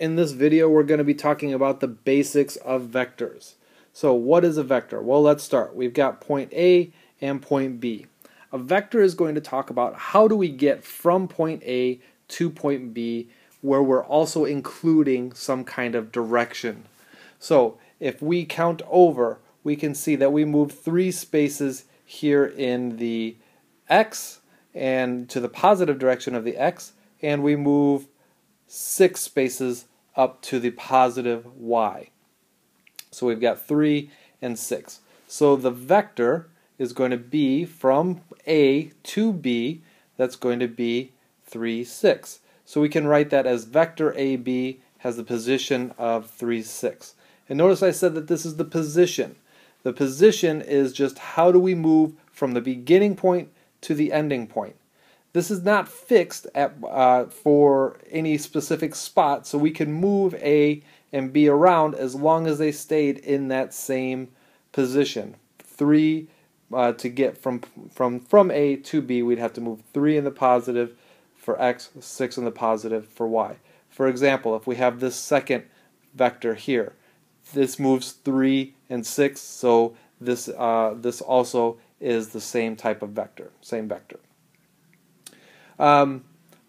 In this video, we're going to be talking about the basics of vectors. So what is a vector? Well, let's start. We've got point A and point B. A vector is going to talk about how do we get from point A to point B, where we're also including some kind of direction. So if we count over, we can see that we move 3 spaces here in the x and to the positive direction of the x, and we move 6 spaces up to the positive y. So we've got 3 and 6. So the vector is going to be from A to B, that's going to be 3, 6. So we can write that as vector AB has the position of 3, 6. And notice I said that this is the position. The position is just how do we move from the beginning point to the ending point. This is not fixed for any specific spot, so we can move A and B around as long as they stayed in that same position. 3 to get from A to B, we'd have to move 3 in the positive for x, 6 in the positive for y. For example, if we have this second vector here, this moves 3 and 6, so this also is the same type of vector, same vector.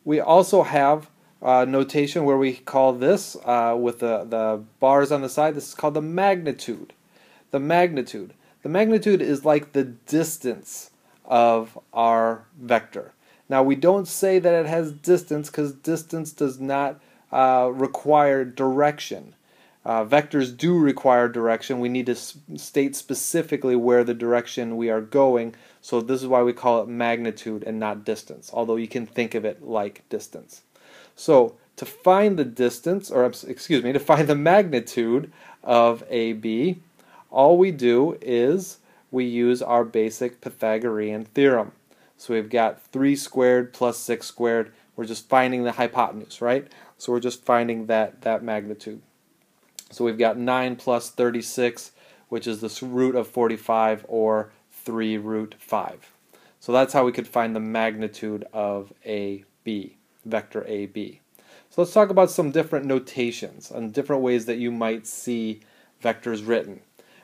We also have notation where we call this, with the bars on the side, this is called the magnitude. The magnitude. The magnitude is like the distance of our vector. Now we don't say that it has distance because distance does not require direction. Vectors do require direction. We need to state specifically where the direction we are going, so this is why we call it magnitude and not distance, although you can think of it like distance. So to find the distance, or excuse me, to find the magnitude of AB, all we do is we use our basic Pythagorean theorem. So we've got 3 squared plus 6 squared. We're just finding the hypotenuse, right? So we're just finding that magnitude. So we've got 9 plus 36, which is the root of 45, or 3 root 5. So that's how we could find the magnitude of AB, vector AB. So let's talk about some different notations and different ways that you might see vectors written.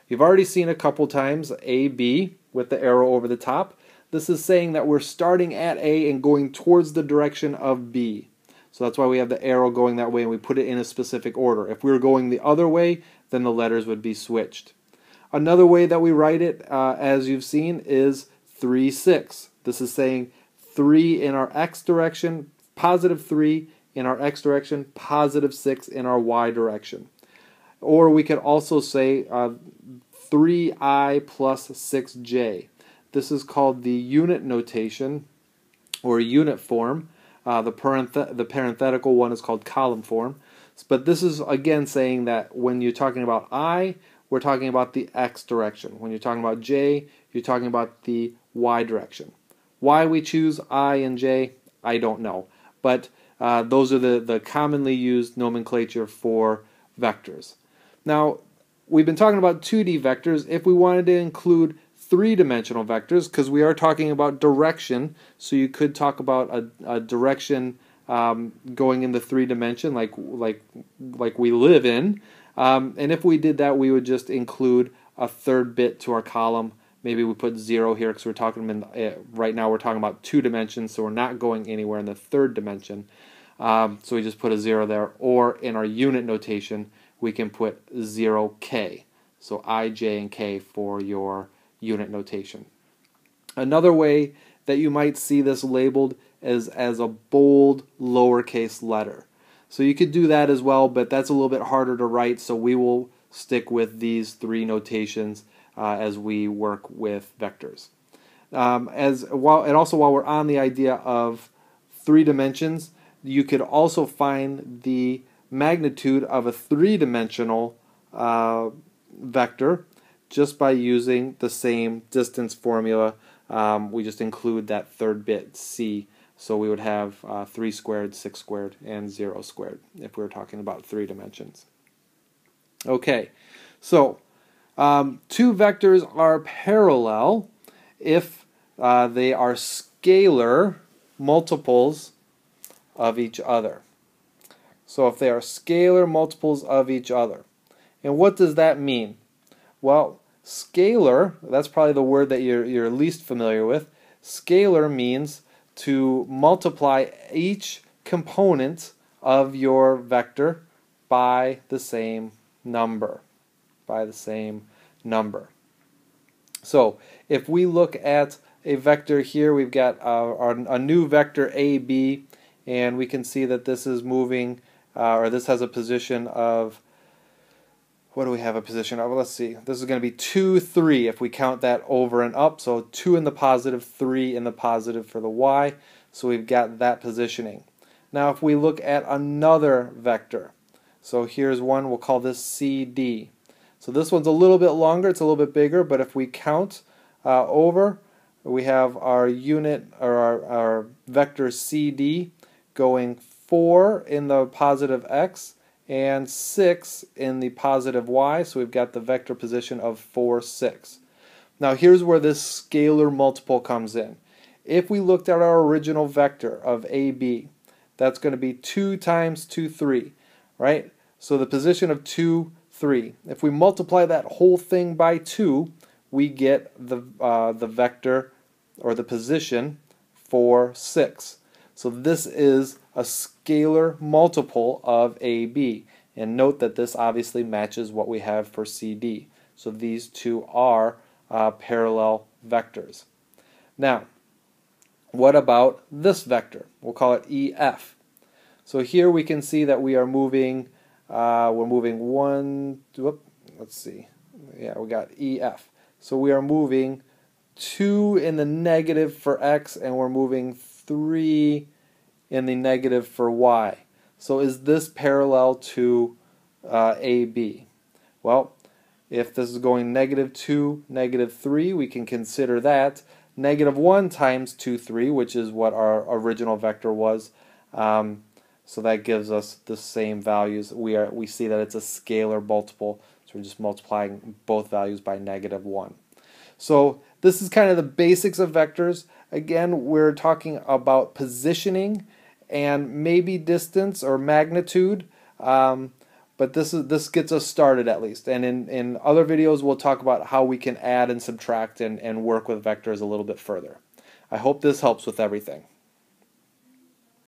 You've already seen a couple times AB with the arrow over the top. This is saying that we're starting at A and going towards the direction of B. So that's why we have the arrow going that way and we put it in a specific order. If we were going the other way, then the letters would be switched. Another way that we write it, as you've seen, is 3, 6. This is saying 3 in our x direction, positive 3 in our x direction, positive 6 in our y direction. Or we could also say 3i plus 6j. This is called the unit notation or unit form. The parenthetical one is called column form. But this is again saying that when you're talking about I, we're talking about the x direction. When you're talking about j, you're talking about the y direction. Why we choose I and j, I don't know. But those are the commonly used nomenclature for vectors. Now, we've been talking about 2D vectors. If we wanted to include 3-dimensional vectors, because we are talking about direction, so you could talk about a direction going in the 3 dimension, like we live in. And if we did that, we would just include a third bit to our column. Maybe we put 0 here because we're talking right now we're talking about 2 dimensions, so we're not going anywhere in the 3rd dimension. So we just put a 0 there. Or in our unit notation, we can put 0k. So I, j, and k for your unit notation. Another way that you might see this labeled is as a bold lowercase letter. So you could do that as well, but that's a little bit harder to write, so we will stick with these 3 notations as we work with vectors. And also while we're on the idea of 3 dimensions, you could also find the magnitude of a 3-dimensional vector just by using the same distance formula. We just include that third bit, c. So we would have 3 squared, 6 squared, and 0 squared if we were talking about 3 dimensions. Okay, so 2 vectors are parallel if they are scalar multiples of each other. So if they are scalar multiples of each other. And what does that mean? Well, scalar, that's probably the word that you're least familiar with. Scalar means to multiply each component of your vector by the same number. By the same number. So if we look at a vector here, we've got a new vector AB, and we can see that this is moving, or this has a position of, what do we have a position of? Let's see. This is going to be 2, 3 if we count that over and up. So 2 in the positive, 3 in the positive for the y. So we've got that positioning. Now if we look at another vector, so here's one, we'll call this CD. So this one's a little bit longer, it's a little bit bigger, but if we count over, we have our unit, or our vector CD going 4 in the positive x and 6 in the positive y, so we've got the vector position of 4, 6. Now here's where this scalar multiple comes in. If we looked at our original vector of AB, that's going to be 2 times 2, 3, right? So the position of 2, 3. If we multiply that whole thing by 2, we get the vector, or the position, 4, 6. So this is a scalar multiple of AB. And note that this obviously matches what we have for CD. So these two are parallel vectors. Now, what about this vector? We'll call it EF. So here we can see that we are moving, we're moving one, let's see, yeah, we got EF. So we are moving 2 in the negative for x, and we're moving 3 in the negative for y. So is this parallel to AB? Well, if this is going -2, -3, we can consider that -1 times 2, 3, which is what our original vector was. So that gives us the same values. We see that it's a scalar multiple, so we're just multiplying both values by -1. So this is kind of the basics of vectors. Again, we're talking about positioning and maybe distance or magnitude, but this gets us started at least. And in other videos, we'll talk about how we can add and subtract and work with vectors a little bit further. I hope this helps with everything.